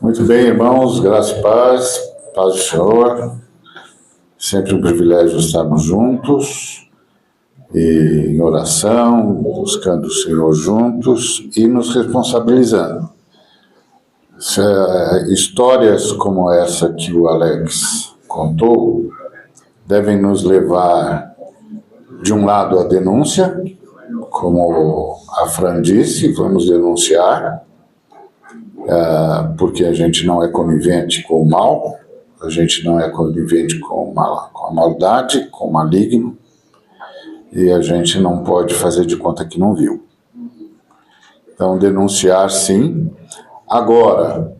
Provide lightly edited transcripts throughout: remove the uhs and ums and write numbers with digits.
Muito bem, irmãos, graça e paz, paz do Senhor. Sempre um privilégio estarmos juntos e em oração, buscando o Senhor juntos e nos responsabilizando. Histórias como essa que o Alex contou devem nos levar, de um lado, à denúncia, como a Fran disse, vamos denunciar, porque a gente não é conivente com o mal, a gente não é conivente com a maldade, com o maligno, e a gente não pode fazer de conta que não viu. Então, denunciar, sim. Agora,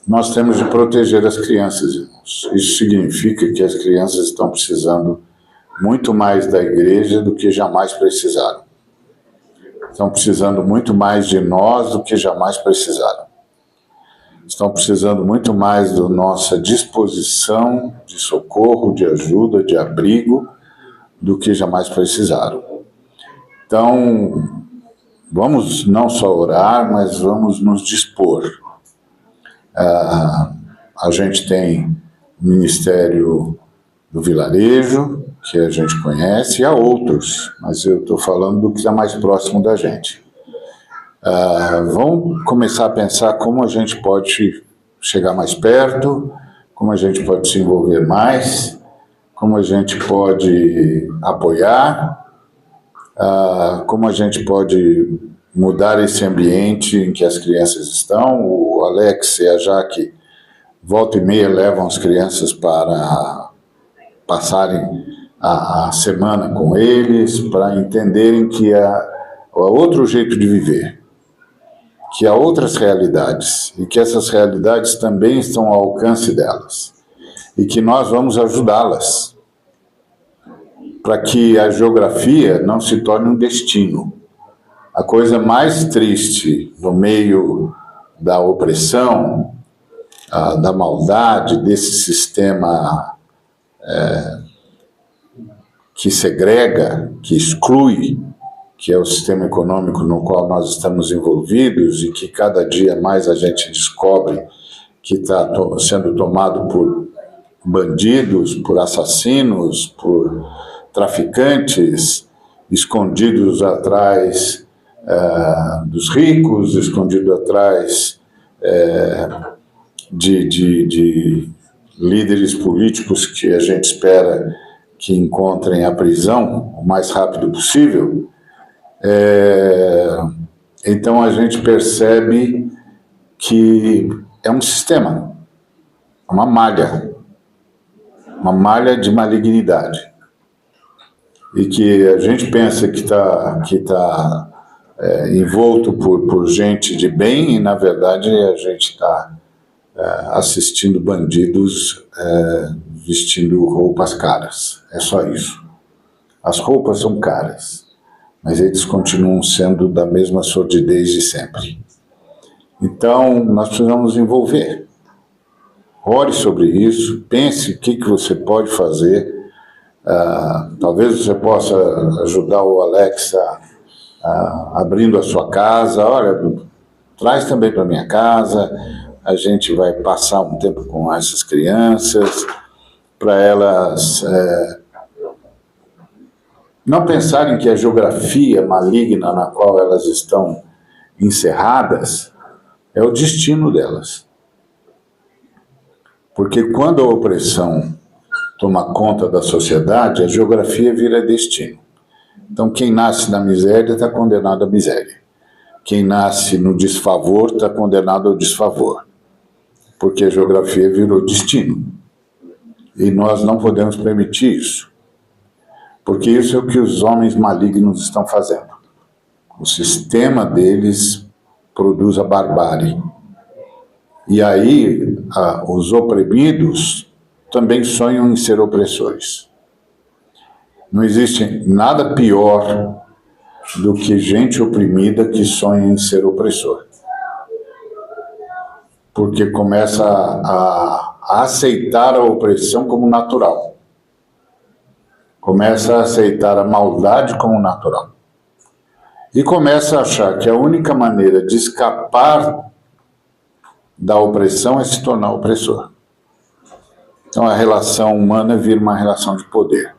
nós temos de proteger as crianças, irmãos. Isso significa que as crianças estão precisando muito mais da igreja do que jamais precisaram. Estão precisando muito mais de nós do que jamais precisaram. Estão precisando muito mais da nossa disposição de socorro, de ajuda, de abrigo, do que jamais precisaram. Então, vamos não só orar, mas vamos nos dispor. A gente tem o Ministério do Vilarejo, que a gente conhece, e há outros, mas eu estou falando do que está mais próximo da gente. Vamos começar a pensar como a gente pode chegar mais perto, como a gente pode se envolver mais, como a gente pode apoiar, como a gente pode mudar esse ambiente em que as crianças estão. O Alex e a Jaque, volta e meia, levam as crianças para passarem a semana com eles, para entenderem que há outro jeito de viver, que há outras realidades, e que essas realidades também estão ao alcance delas, e que nós vamos ajudá-las, para que a geografia não se torne um destino. A coisa mais triste no meio da opressão, da maldade, desse sistema que segrega, que exclui, que é o sistema econômico no qual nós estamos envolvidos e que cada dia mais a gente descobre que está sendo tomado por bandidos, por assassinos, por traficantes, escondidos atrás dos ricos, escondidos atrás de líderes políticos que a gente espera que encontrem a prisão o mais rápido possível. Então a gente percebe que é um sistema, uma malha de malignidade, e que a gente pensa que está envolto por gente de bem, e na verdade a gente está assistindo bandidos vestindo roupas caras. É só isso. As roupas são caras, mas eles continuam sendo da mesma sordidez de sempre. Então, nós precisamos nos envolver. Ore sobre isso, pense o que você pode fazer. Talvez você possa ajudar o Alex abrindo a sua casa. Olha, traz também para minha casa, a gente vai passar um tempo com essas crianças, para elas não pensarem que a geografia maligna na qual elas estão encerradas é o destino delas. Porque quando a opressão toma conta da sociedade, a geografia vira destino. Então, quem nasce na miséria está condenado à miséria. Quem nasce no desfavor está condenado ao desfavor. Porque a geografia virou destino. E nós não podemos permitir isso. Porque isso é o que os homens malignos estão fazendo. O sistema deles produz a barbárie. E aí, os oprimidos também sonham em ser opressores. Não existe nada pior do que gente oprimida que sonha em ser opressor. Porque começa a aceitar a opressão como natural. Começa a aceitar a maldade como natural. E começa a achar que a única maneira de escapar da opressão é se tornar opressor. Então a relação humana vira uma relação de poder.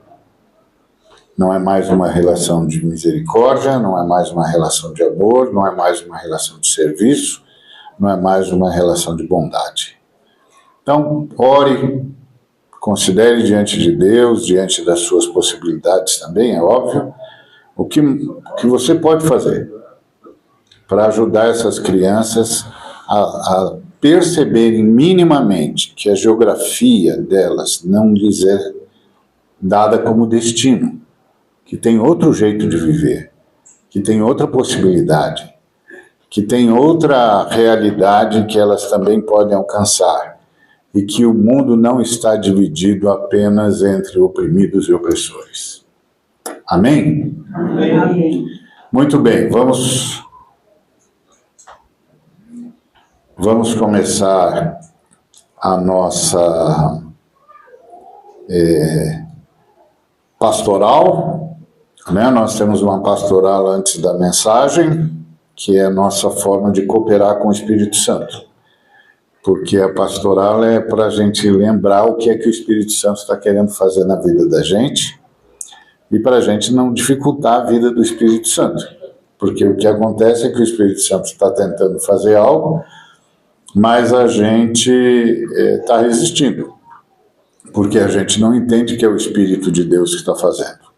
Não é mais uma relação de misericórdia, não é mais uma relação de amor, não é mais uma relação de serviço, não é mais uma relação de bondade. Então, ore, considere diante de Deus, diante das suas possibilidades também, é óbvio, o que você pode fazer para ajudar essas crianças a perceberem minimamente que a geografia delas não lhes é dada como destino, que tem outro jeito de viver, que tem outra possibilidade, que tem outra realidade que elas também podem alcançar e que o mundo não está dividido apenas entre oprimidos e opressores. Amém? Amém. Muito bem, vamos começar a nossa pastoral, né? Nós temos uma pastoral antes da mensagem, que é a nossa forma de cooperar com o Espírito Santo. Porque a pastoral é para a gente lembrar o que é que o Espírito Santo está querendo fazer na vida da gente e para a gente não dificultar a vida do Espírito Santo. Porque o que acontece é que o Espírito Santo está tentando fazer algo, mas a gente está resistindo, porque a gente não entende que é o Espírito de Deus que está fazendo.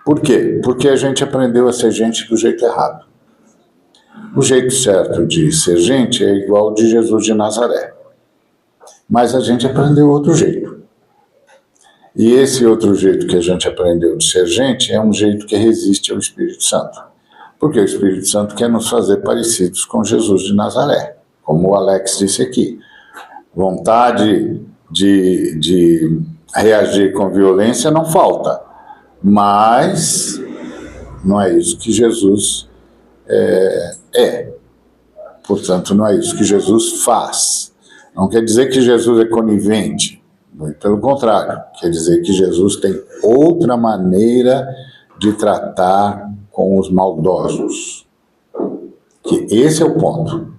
Por quê? Porque a gente aprendeu a ser gente do jeito errado. O jeito certo de ser gente é igual ao de Jesus de Nazaré. Mas a gente aprendeu outro jeito. E esse outro jeito que a gente aprendeu de ser gente é um jeito que resiste ao Espírito Santo. Porque o Espírito Santo quer nos fazer parecidos com Jesus de Nazaré. Como o Alex disse aqui. Vontade de reagir com violência não falta. Mas não é isso que Jesus Portanto, não é isso que Jesus faz. Não quer dizer que Jesus é conivente. Muito pelo contrário. Quer dizer que Jesus tem outra maneira de tratar com os maldosos. Que esse é o ponto.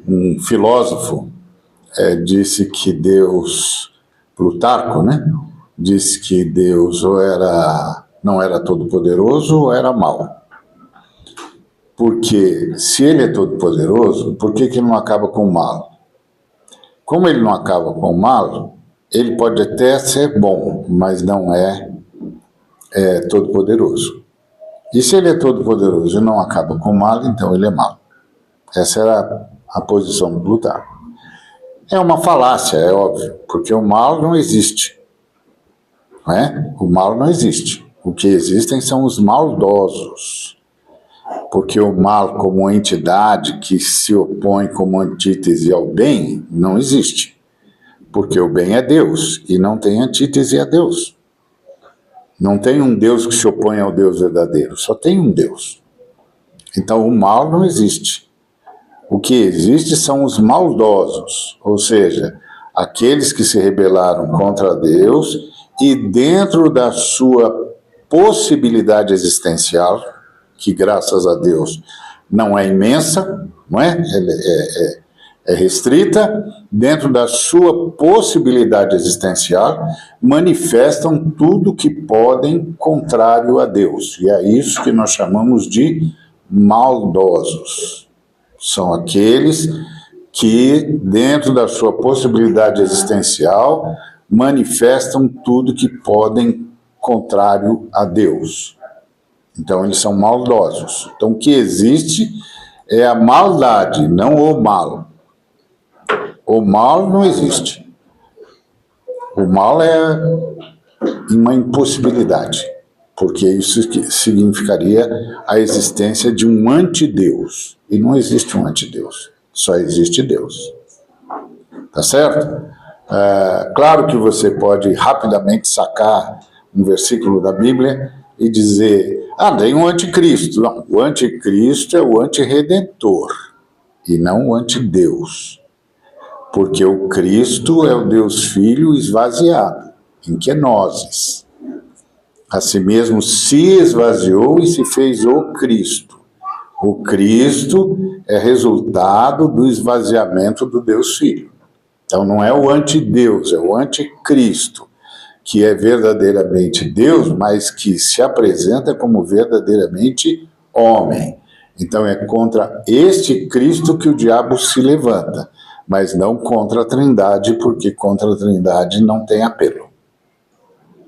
Um filósofo disse que Deus, Plutarco, né? Disse que Deus não era todo-poderoso ou era mau. Porque se ele é todo-poderoso, por que ele não acaba com o mal? Como ele não acaba com o mal, ele pode até ser bom, mas não é todo-poderoso. E se ele é todo-poderoso e não acaba com o mal, então ele é mau. Essa era a posição do Plutarco. É uma falácia, é óbvio, porque o mal não existe. Não é? O mal não existe. O que existem são os maldosos. Porque o mal como entidade que se opõe como antítese ao bem não existe. Porque o bem é Deus e não tem antítese a Deus. Não tem um Deus que se opõe ao Deus verdadeiro, só tem um Deus. Então o mal não existe. O que existe são os maldosos, ou seja, aqueles que se rebelaram contra Deus e dentro da sua possibilidade existencial, que graças a Deus não é imensa, não é? É restrita, dentro da sua possibilidade existencial, manifestam tudo que podem contrário a Deus. E é isso que nós chamamos de maldosos. São aqueles que, dentro da sua possibilidade existencial, manifestam tudo que podem contrário a Deus. Então, eles são maldosos. Então, o que existe é a maldade, não o mal. O mal não existe. O mal é uma impossibilidade, porque isso significaria a existência de um antideus. E não existe um antideus, só existe Deus. Tá certo? Claro que você pode rapidamente sacar um versículo da Bíblia e dizer, tem um anticristo. Não, o anticristo é o antirredentor e não o antideus. Porque o Cristo é o Deus Filho esvaziado, em kenoses. A si mesmo se esvaziou e se fez o Cristo. O Cristo é resultado do esvaziamento do Deus Filho. Então não é o antideus, é o anticristo, que é verdadeiramente Deus, mas que se apresenta como verdadeiramente homem. Então é contra este Cristo que o diabo se levanta, mas não contra a Trindade, porque contra a Trindade não tem apelo.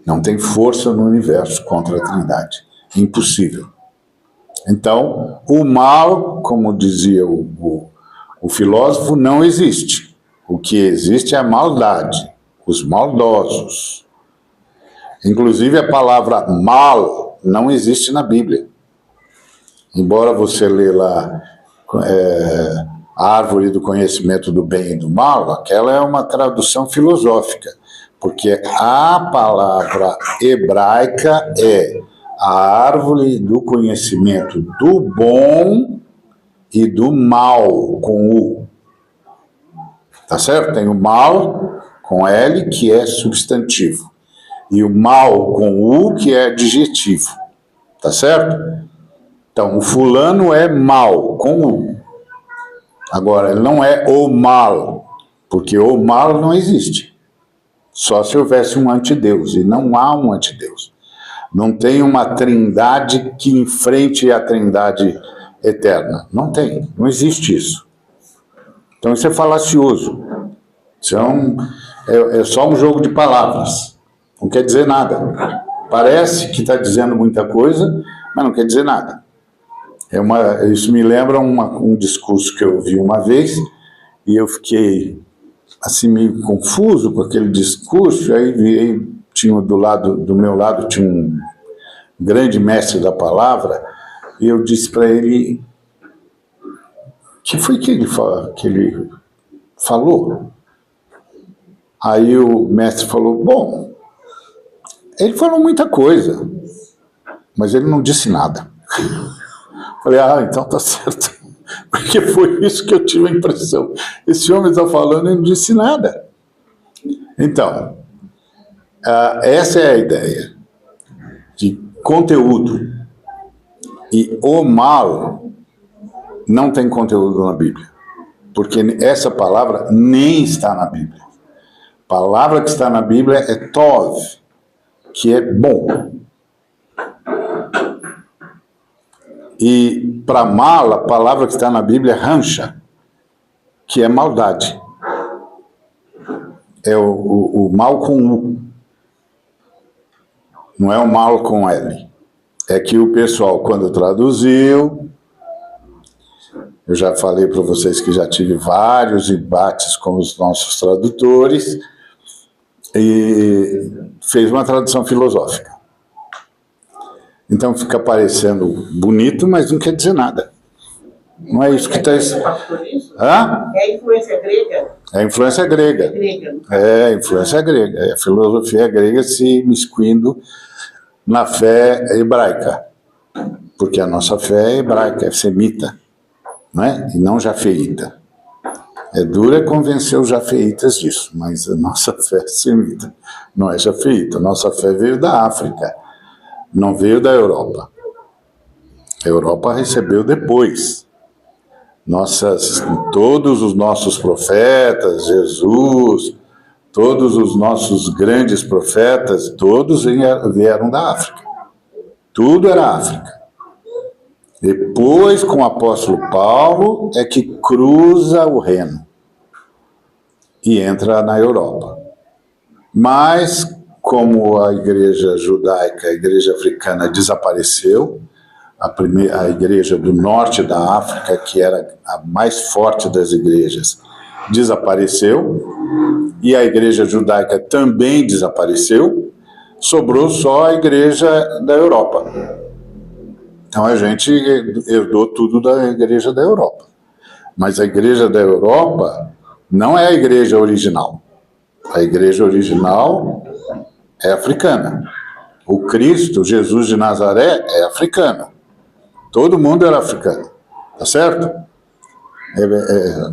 Não tem força no universo contra a Trindade. Impossível. Então, o mal, como dizia o filósofo, não existe. O que existe é a maldade, os maldosos. Inclusive, a palavra mal não existe na Bíblia. Embora você lê lá a árvore do conhecimento do bem e do mal, aquela é uma tradução filosófica, porque a palavra hebraica é a árvore do conhecimento do bom e do mal, com U. Tá certo? Tem o mal, com L, que é substantivo, e o mal, com U, que é adjetivo. Tá certo? Então, o fulano é mal, com U. Agora, ele não é o mal, porque o mal não existe. Só se houvesse um antideus, e não há um antideus. Não tem uma trindade que enfrente a trindade eterna. Não tem, não existe isso. Então isso é falacioso. Isso é só um jogo de palavras. Não quer dizer nada. Parece que está dizendo muita coisa, mas não quer dizer nada. Isso me lembra um discurso que eu ouvi uma vez, e eu fiquei assim meio confuso com aquele discurso. Aí tinha do meu lado tinha um grande mestre da palavra, e eu disse para ele: que foi que ele falou? Aí o mestre falou: bom, ele falou muita coisa, mas ele não disse nada. Falei: então tá certo, porque foi isso que eu tive a impressão. Esse homem está falando e não disse nada. Então, essa é a ideia de conteúdo. E o mal não tem conteúdo na Bíblia, porque essa palavra nem está na Bíblia. A palavra que está na Bíblia é tov, que é bom. E para mal, a palavra que está na Bíblia é rancha, que é maldade. É o mal com U. Não é o mal com L. É que o pessoal, quando traduziu, eu já falei para vocês que já tive vários embates com os nossos tradutores, e fez uma tradução filosófica. Então fica parecendo bonito, mas não quer dizer nada. Não é isso que está... Hã? É a influência grega? É a influência grega. É a influência grega. É a filosofia grega se miscuindo na fé hebraica. Porque a nossa fé é hebraica, é semita, não é? E não jafeíta. É dura convencer os jafeitas disso, mas a nossa fé é semita, não é jafeíta. A nossa fé veio da África, não veio da Europa. A Europa recebeu depois. Todos os nossos profetas, Jesus, todos os nossos grandes profetas, todos vieram da África. Tudo era África. Depois, com o apóstolo Paulo, é que cruza o Reno e entra na Europa. Mas, como a igreja judaica, a igreja africana desapareceu, a igreja do norte da África, que era a mais forte das igrejas, desapareceu, e a igreja judaica também desapareceu, sobrou só a igreja da Europa. Então a gente herdou tudo da igreja da Europa. Mas a igreja da Europa não é a igreja original. A igreja original é africana. O Cristo, Jesus de Nazaré, é africano. Todo mundo era africano, tá certo?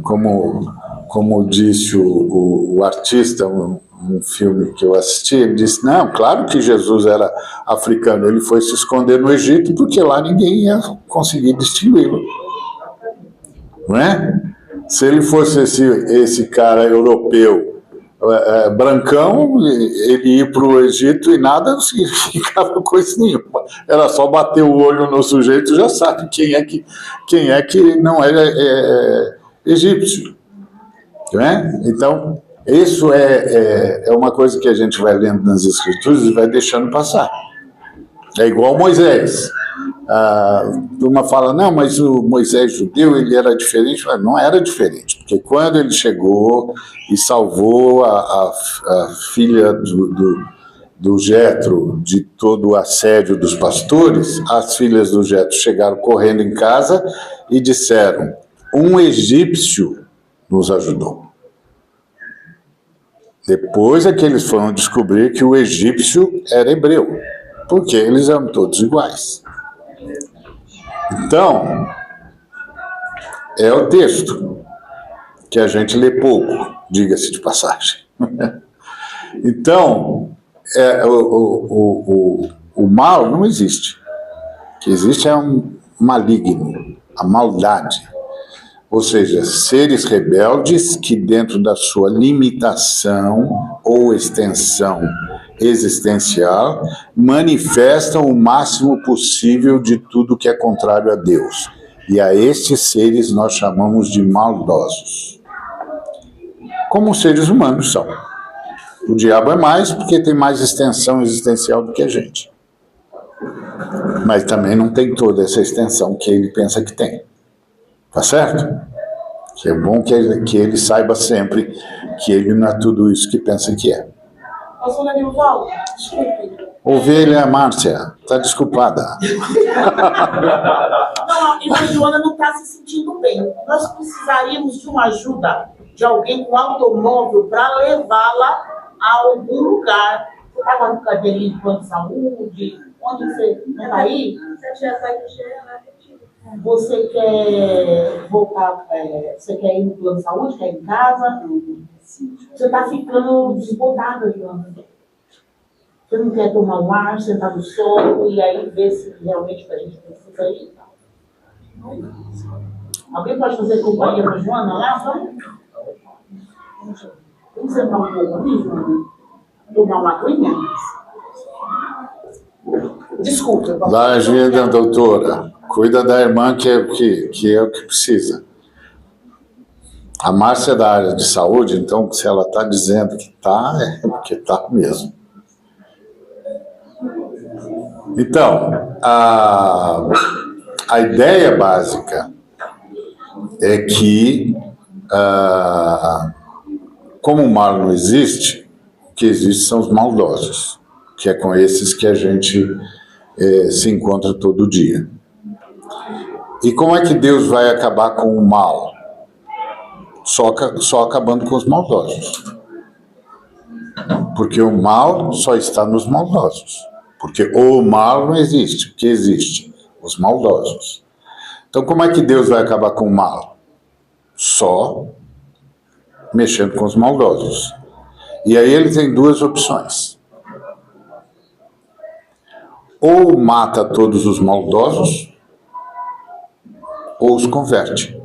Como como disse o artista, um filme que eu assisti, ele disse, não, claro que Jesus era africano, ele foi se esconder no Egito porque lá ninguém ia conseguir distingui-lo. Não é? Se ele fosse esse cara europeu, brancão, ele ia para o Egito e nada não significava coisa nenhuma. Era só bater o olho no sujeito, já sabe quem é que não é egípcio. Não é? Então, isso é uma coisa que a gente vai lendo nas Escrituras e vai deixando passar. É igual Moisés. A turma fala, não, mas o Moisés judeu, ele era diferente. Mas não era diferente, porque quando ele chegou e salvou a filha do Jetro de todo o assédio dos pastores, as filhas do Jetro chegaram correndo em casa e disseram, um egípcio nos ajudou. Depois é que eles foram descobrir que o egípcio era hebreu, porque eles eram todos iguais. Então, é o texto que a gente lê pouco, diga-se de passagem. Então, o mal não existe. O que existe é um maligno, a maldade. Ou seja, seres rebeldes que dentro da sua limitação ou extensão existencial manifestam o máximo possível de tudo que é contrário a Deus. E a estes seres nós chamamos de maldosos. Como os seres humanos são. O diabo é mais porque tem mais extensão existencial do que a gente. Mas também não tem toda essa extensão que ele pensa que tem. Tá certo? Que é bom que ele saiba sempre que ele não é tudo isso que pensa que é. Pastor Nanivaldo, desculpe. Ovelha Márcia, tá desculpada. Não, a irmã Joana não está se sentindo bem. Nós precisaríamos de uma ajuda de alguém com automóvel para levá-la a algum lugar. Você estava no cadeirinho de plano de saúde? Onde você está aí? Você quer voltar? Você quer ir no plano de saúde? Quer ir em casa? Você está ficando desbotada, Joana. Você não quer tomar um ar, sentar no sol e aí ver se realmente a gente precisa ir? Alguém pode fazer companhia para a Joana lá? Vamos sentar um pouco ali, Joana? Tomar uma aguinha? Desculpa. Dá ajuda, doutora. Cuida da irmã que é o que precisa. A Márcia é da área de saúde, então se ela está dizendo que está, é porque está mesmo. Então, a ideia básica é que, como o mal não existe, o que existe são os maldosos, que é com esses que a gente se encontra todo dia. E como é que Deus vai acabar com o mal? Só acabando com os maldosos. Porque o mal só está nos maldosos. Porque o mal não existe. O que existe? Os maldosos. Então, como é que Deus vai acabar com o mal? Só mexendo com os maldosos. E aí ele tem duas opções. Ou mata todos os maldosos, ou os converte.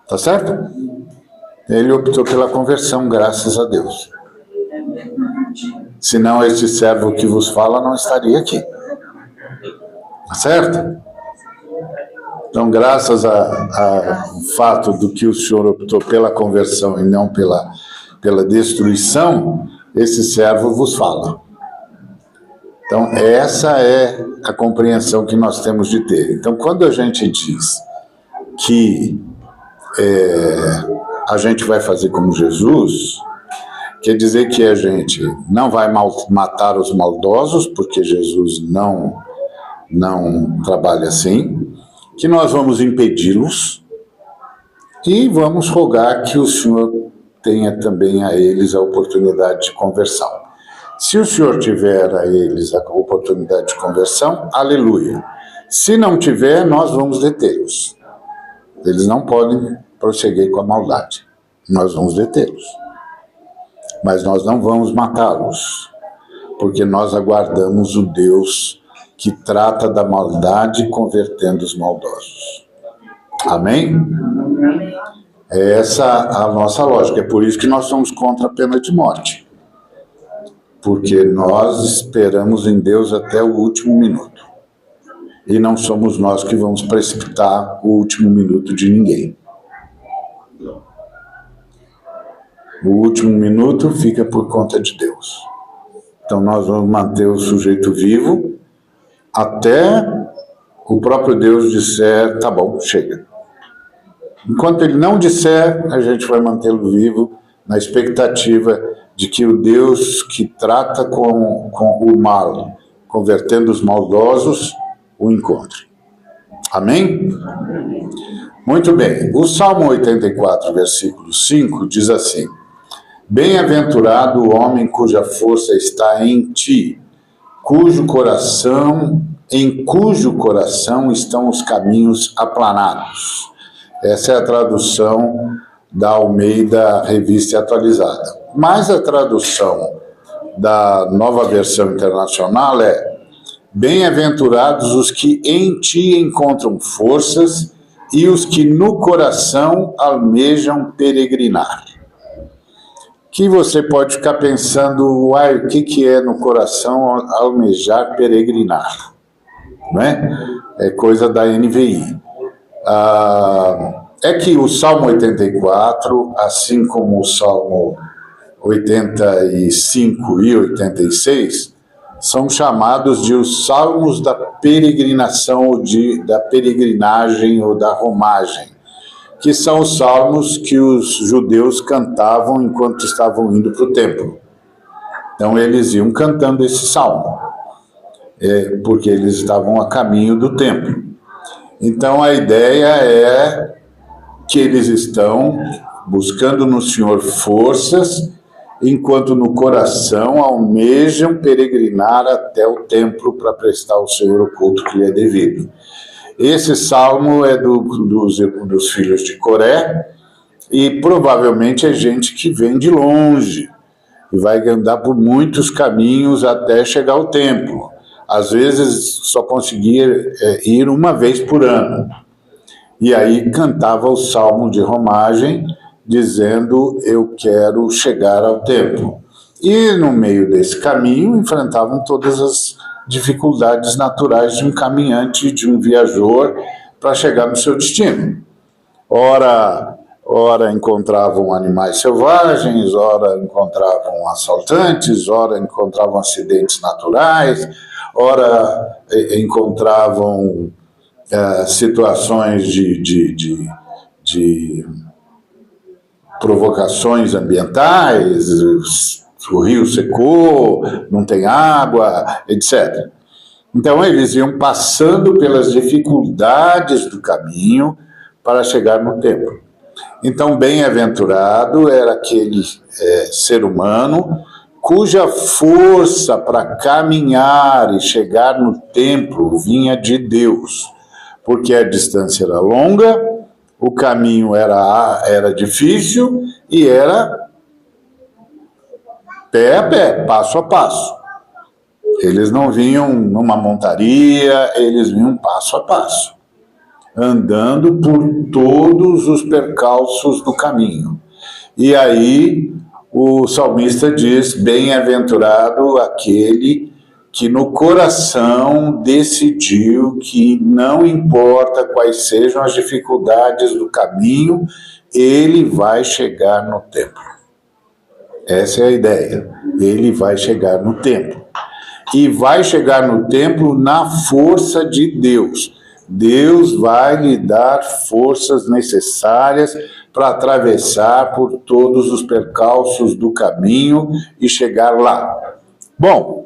Tá certo? Ele optou pela conversão, graças a Deus. Senão este servo que vos fala não estaria aqui. Tá certo? Então, graças ao fato do que o Senhor optou pela conversão e não pela destruição, esse servo vos fala. Então, essa é a compreensão que nós temos de ter. Então, quando a gente diz que a gente vai fazer como Jesus, quer dizer que a gente não vai matar os maldosos, porque Jesus não trabalha assim, que nós vamos impedi-los e vamos rogar que o Senhor tenha também a eles a oportunidade de conversão. Se o Senhor tiver a eles a oportunidade de conversão, aleluia. Se não tiver, nós vamos detê-los. Eles não podem prosseguir com a maldade. Nós vamos detê-los. Mas nós não vamos matá-los, porque nós aguardamos o Deus que trata da maldade convertendo os maldosos. Amém? É essa a nossa lógica. É por isso que nós somos contra a pena de morte. Porque nós esperamos em Deus até o último minuto. E não somos nós que vamos precipitar o último minuto de ninguém. O último minuto fica por conta de Deus. Então nós vamos manter o sujeito vivo até o próprio Deus disser, tá bom, chega. Enquanto ele não disser, a gente vai mantê-lo vivo na expectativa de que o Deus que trata com o mal, convertendo os maldosos, o encontre. Amém? Muito bem. O Salmo 84, versículo 5, diz assim: Bem-aventurado o homem cuja força está em ti, em cujo coração estão os caminhos aplanados. Essa é a tradução da Almeida Revista Atualizada. Mas a tradução da Nova Versão Internacional é: Bem-aventurados os que em ti encontram forças e os que no coração almejam peregrinar. Que você pode ficar pensando, uai, o que é no coração almejar peregrinar? Não é? É coisa da NVI. É que o Salmo 84, assim como o Salmo 85 e 86, são chamados de os salmos da peregrinação, ou da peregrinagem ou da romagem, que são os salmos que os judeus cantavam enquanto estavam indo para o templo. Então eles iam cantando esse salmo, porque eles estavam a caminho do templo. Então a ideia é que eles estão buscando no Senhor forças, enquanto no coração almejam peregrinar até o templo para prestar ao Senhor o culto que lhe é devido. Esse salmo é dos filhos de Coré, e provavelmente é gente que vem de longe, e vai andar por muitos caminhos até chegar ao templo. Às vezes só conseguia ir uma vez por ano. E aí cantava o salmo de romagem, dizendo, eu quero chegar ao templo. E no meio desse caminho enfrentavam todas as dificuldades naturais de um caminhante, de um viajor, para chegar no seu destino. Ora encontravam animais selvagens, ora encontravam assaltantes, ora encontravam acidentes naturais, ora encontravam situações de provocações ambientais, o rio secou, não tem água, etc. Então eles iam passando pelas dificuldades do caminho para chegar no templo. Então bem-aventurado era aquele ser humano cuja força para caminhar e chegar no templo vinha de Deus, porque a distância era longa, o caminho era difícil e era pé a pé, passo a passo. Eles não vinham numa montaria, eles vinham passo a passo, andando por todos os percalços do caminho. E aí o salmista diz, bem-aventurado aquele que no coração decidiu que não importa quais sejam as dificuldades do caminho, ele vai chegar no templo. Essa é a ideia. Ele vai chegar no templo. E vai chegar no templo na força de Deus. Deus vai lhe dar forças necessárias para atravessar por todos os percalços do caminho e chegar lá. Bom,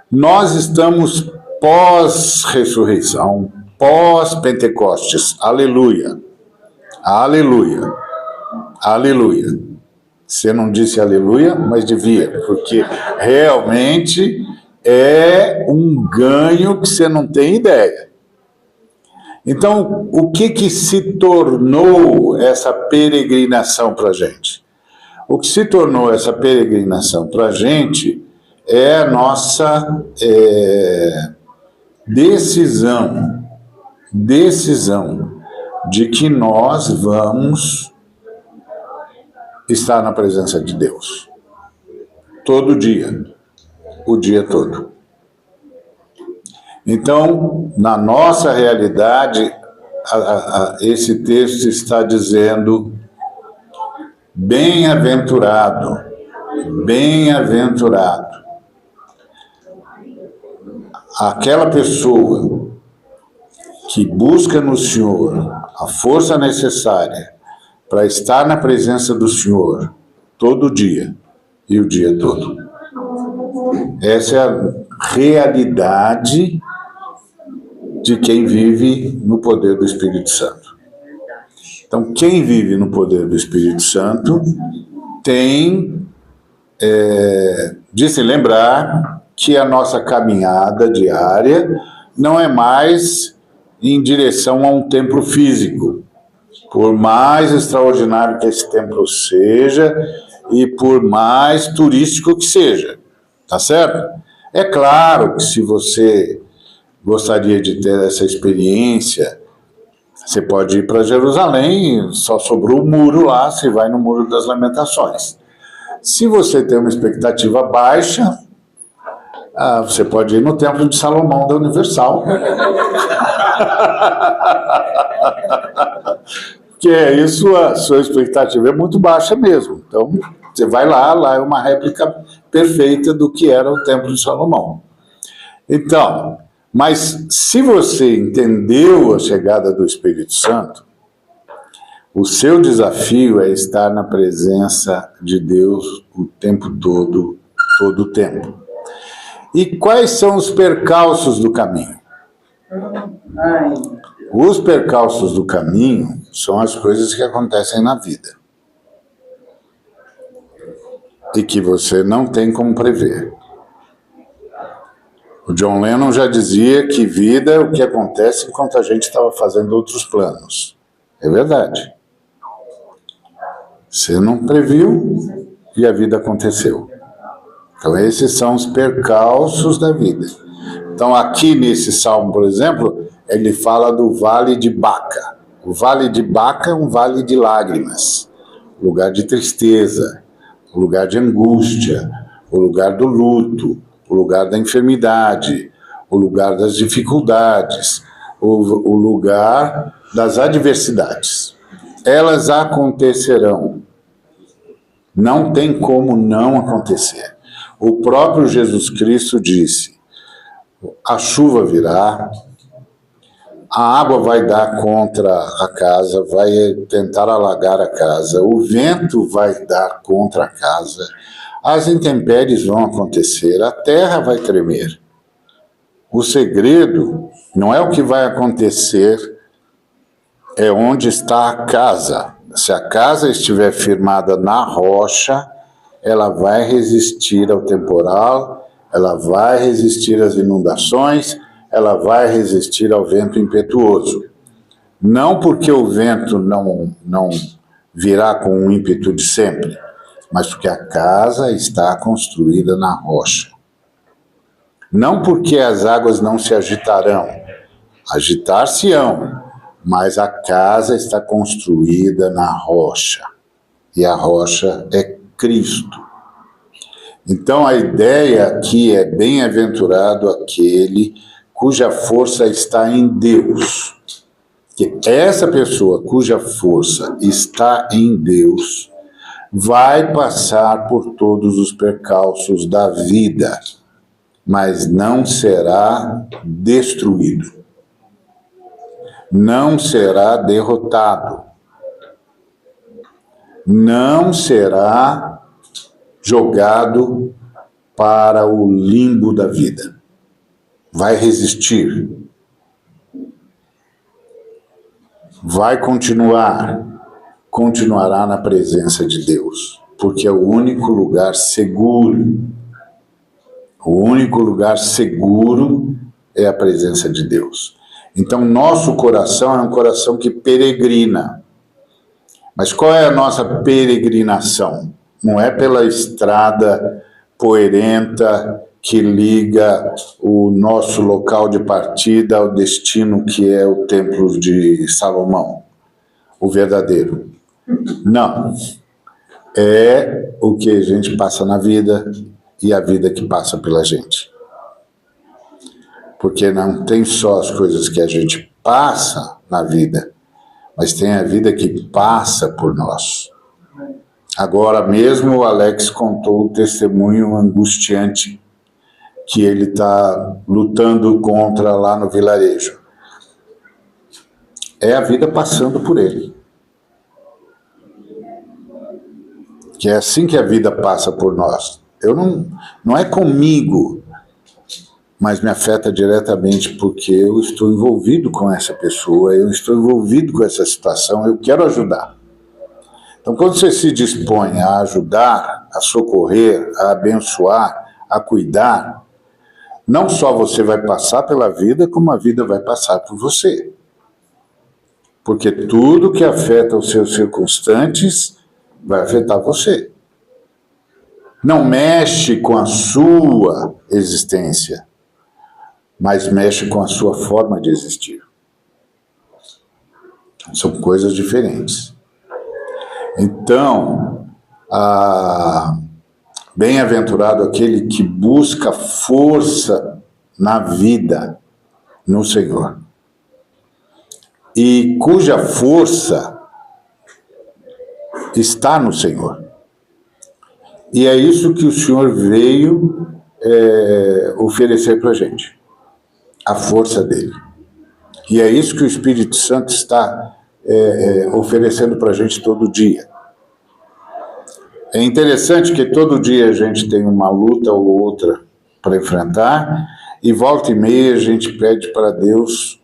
nós estamos pós-ressurreição, pós-Pentecostes. Aleluia. Aleluia. Aleluia. Você não disse aleluia, mas devia, porque realmente é um ganho que você não tem ideia. Então, o que se tornou essa peregrinação para a gente? O que se tornou essa peregrinação para a gente é a nossa decisão de que nós vamos estar na presença de Deus todo dia, o dia todo. Então, na nossa realidade, esse texto está dizendo: bem-aventurado, bem-aventurado aquela pessoa que busca no Senhor a força necessária para estar na presença do Senhor todo dia e o dia todo. Essa é a realidade de quem vive no poder do Espírito Santo. Então, quem vive no poder do Espírito Santo tem de se lembrar que a nossa caminhada diária não é mais em direção a um templo físico. Por mais extraordinário que esse templo seja e por mais turístico que seja, tá certo? É claro que se você gostaria de ter essa experiência, você pode ir para Jerusalém, só sobrou o muro lá, você vai no Muro das Lamentações. Se você tem uma expectativa baixa, você pode ir no Templo de Salomão da Universal. Porque aí sua expectativa é muito baixa mesmo. Então, você vai lá é uma réplica perfeita do que era o Templo de Salomão. Então, mas se você entendeu a chegada do Espírito Santo, o seu desafio é estar na presença de Deus o tempo todo o tempo. E quais são os percalços do caminho? Os percalços do caminho são as coisas que acontecem na vida e que você não tem como prever. O John Lennon já dizia que vida é o que acontece enquanto a gente estava fazendo outros planos. É verdade. Você não previu e a vida aconteceu. Então esses são os percalços da vida. Então aqui nesse salmo, por exemplo, ele fala do Vale de Baca. O Vale de Baca é um vale de lágrimas, lugar de tristeza, o lugar de angústia, o lugar do luto, o lugar da enfermidade, o lugar das dificuldades, o lugar das adversidades. Elas acontecerão. Não tem como não acontecer. O próprio Jesus Cristo disse: a chuva virá, a água vai dar contra a casa, vai tentar alagar a casa, o vento vai dar contra a casa, as intempéries vão acontecer, a terra vai tremer. O segredo não é o que vai acontecer, é onde está a casa. Se a casa estiver firmada na rocha, ela vai resistir ao temporal, ela vai resistir às inundações, ela vai resistir ao vento impetuoso. Não porque o vento não virá com um ímpeto de sempre, mas porque a casa está construída na rocha. Não porque as águas não se agitarão, agitar-se-ão, mas a casa está construída na rocha, e a rocha é Cristo. Então a ideia aqui é: bem-aventurado aquele cuja força está em Deus. Que essa pessoa cuja força está em Deus vai passar por todos os percalços da vida, mas não será destruído. Não será derrotado. Não será jogado para o limbo da vida. Vai resistir. Vai continuará na presença de Deus, porque é o único lugar seguro. O único lugar seguro é a presença de Deus. Então, nosso coração é um coração que peregrina. Mas qual é a nossa peregrinação? Não é pela estrada poeirenta que liga o nosso local de partida ao destino que é o Templo de Salomão, o verdadeiro. Não. É o que a gente passa na vida e a vida que passa pela gente. Porque não tem só as coisas que a gente passa na vida, mas tem a vida que passa por nós. Agora mesmo o Alex contou o testemunho angustiante que ele está lutando contra lá no vilarejo. É a vida passando por ele. Que é assim que a vida passa por nós. Não é comigo, mas me afeta diretamente porque eu estou envolvido com essa pessoa, eu estou envolvido com essa situação, eu quero ajudar. Então, quando você se dispõe a ajudar, a socorrer, a abençoar, a cuidar, não só você vai passar pela vida, como a vida vai passar por você. Porque tudo que afeta os seus circunstantes vai afetar você. Não mexe com a sua existência, mas mexe com a sua forma de existir. São coisas diferentes. Então, bem-aventurado aquele que busca força na vida no Senhor, e cuja força está no Senhor. E é isso que o Senhor veio oferecer para a gente, a força dele. E é isso que o Espírito Santo está oferecendo para a gente todo dia. É interessante que todo dia a gente tem uma luta ou outra para enfrentar, e volta e meia a gente pede para Deus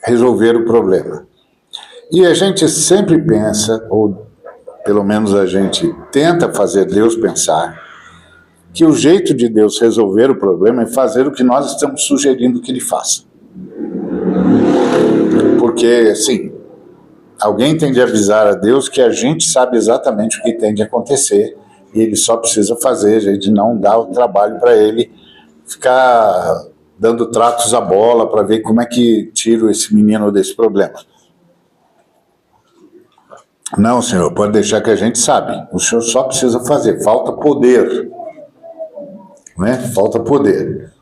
resolver o problema. E a gente sempre pensa, ou pelo menos a gente tenta fazer Deus pensar, que o jeito de Deus resolver o problema é fazer o que nós estamos sugerindo que ele faça. Porque, assim, alguém tem de avisar a Deus que a gente sabe exatamente o que tem de acontecer e ele só precisa fazer, a gente não dá o trabalho para ele ficar dando tratos à bola para ver como é que tiro esse menino desse problema. Não, Senhor, pode deixar que a gente sabe. O Senhor só precisa fazer, falta poder. Né? Falta poder.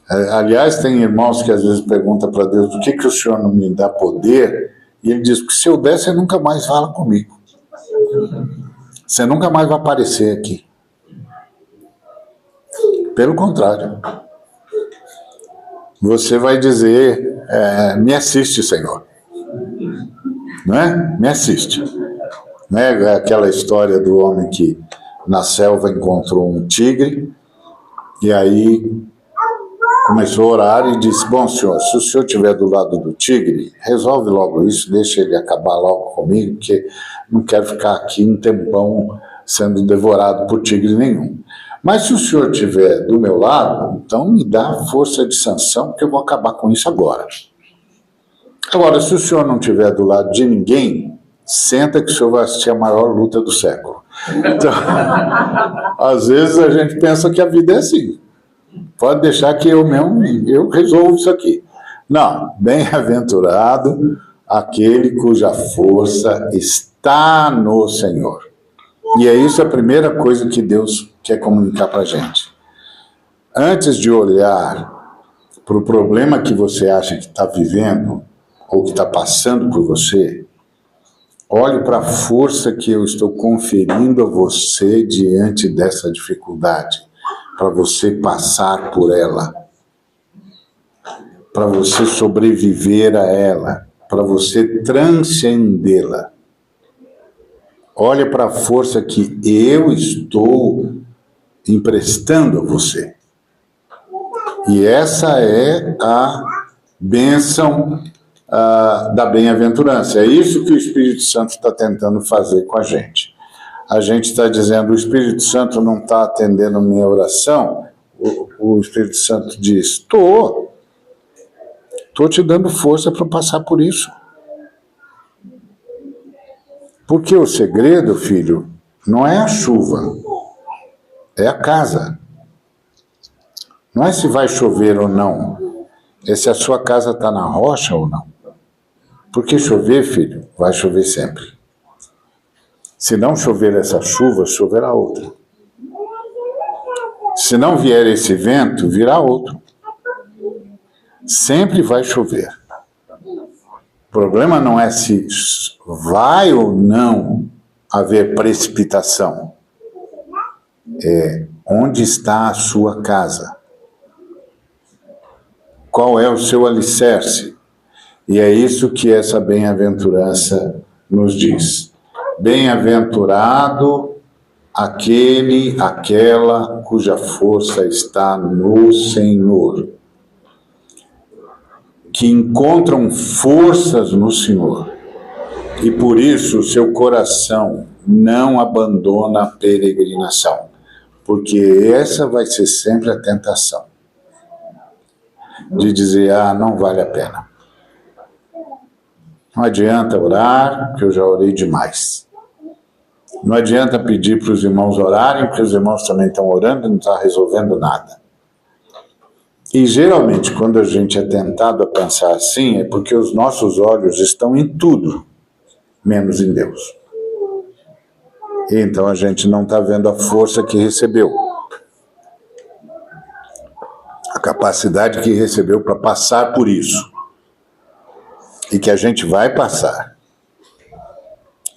Aliás, tem irmãos que às vezes perguntam para Deus, por que o Senhor não me dá poder? E ele diz, porque se eu der, você nunca mais fala comigo. Você nunca mais vai aparecer aqui. Pelo contrário. Você vai dizer, me assiste, Senhor. Não é? Me assiste. Não é aquela história do homem que na selva encontrou um tigre e aí começou a orar e disse, bom, Senhor, se o Senhor estiver do lado do tigre, resolve logo isso, deixa ele acabar logo comigo, porque não quero ficar aqui um tempão sendo devorado por tigre nenhum. Mas se o Senhor estiver do meu lado, então me dá força de sanção, porque eu vou acabar com isso agora. Agora, se o Senhor não estiver do lado de ninguém, senta que o Senhor vai assistir a maior luta do século. Então, às vezes a gente pensa que a vida é assim. Pode deixar que eu resolvo isso aqui. Não, bem-aventurado aquele cuja força está no Senhor. E é isso a primeira coisa que Deus quer comunicar para a gente. Antes de olhar para o problema que você acha que está vivendo, ou que está passando por você, olhe para a força que eu estou conferindo a você diante dessa dificuldade, para você passar por ela, para você sobreviver a ela, para você transcendê-la. Olha para a força que eu estou emprestando a você. E essa é a bênção da bem-aventurança. É isso que o Espírito Santo está tentando fazer com a gente. A gente está dizendo, o Espírito Santo não está atendendo minha oração. O Espírito Santo diz, estou. Estou te dando força para passar por isso. Porque o segredo, filho, não é a chuva, é a casa. Não é se vai chover ou não, é se a sua casa está na rocha ou não. Porque chover, filho, vai chover sempre. Se não chover essa chuva, choverá outra. Se não vier esse vento, virá outro. Sempre vai chover. O problema não é se vai ou não haver precipitação. É onde está a sua casa. Qual é o seu alicerce? E é isso que essa bem-aventurança nos diz. Bem-aventurado aquele, aquela cuja força está no Senhor, que encontram forças no Senhor, e por isso o seu coração não abandona a peregrinação, porque essa vai ser sempre a tentação, de dizer, não vale a pena. Não adianta orar, porque eu já orei demais. Não adianta pedir para os irmãos orarem, porque os irmãos também estão orando e não está resolvendo nada. E geralmente, quando a gente é tentado a pensar assim, é porque os nossos olhos estão em tudo, menos em Deus. E então a gente não está vendo a força que recebeu. A capacidade que recebeu para passar por isso. E que a gente vai passar.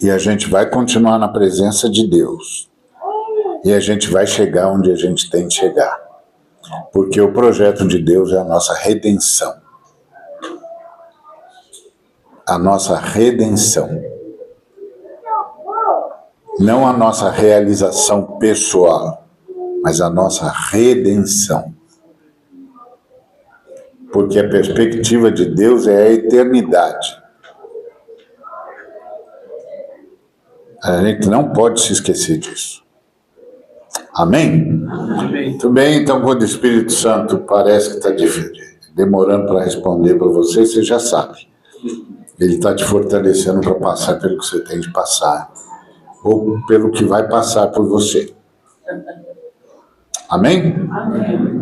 E a gente vai continuar na presença de Deus. E a gente vai chegar onde a gente tem de chegar. Porque o projeto de Deus é a nossa redenção. A nossa redenção. Não a nossa realização pessoal, mas a nossa redenção. Porque a perspectiva de Deus é a eternidade. A gente não pode se esquecer disso. Amém? Amém. Muito bem, então quando o Espírito Santo parece que está demorando para responder para você, você já sabe. Ele está te fortalecendo para passar pelo que você tem de passar. Ou pelo que vai passar por você. Amém? Amém.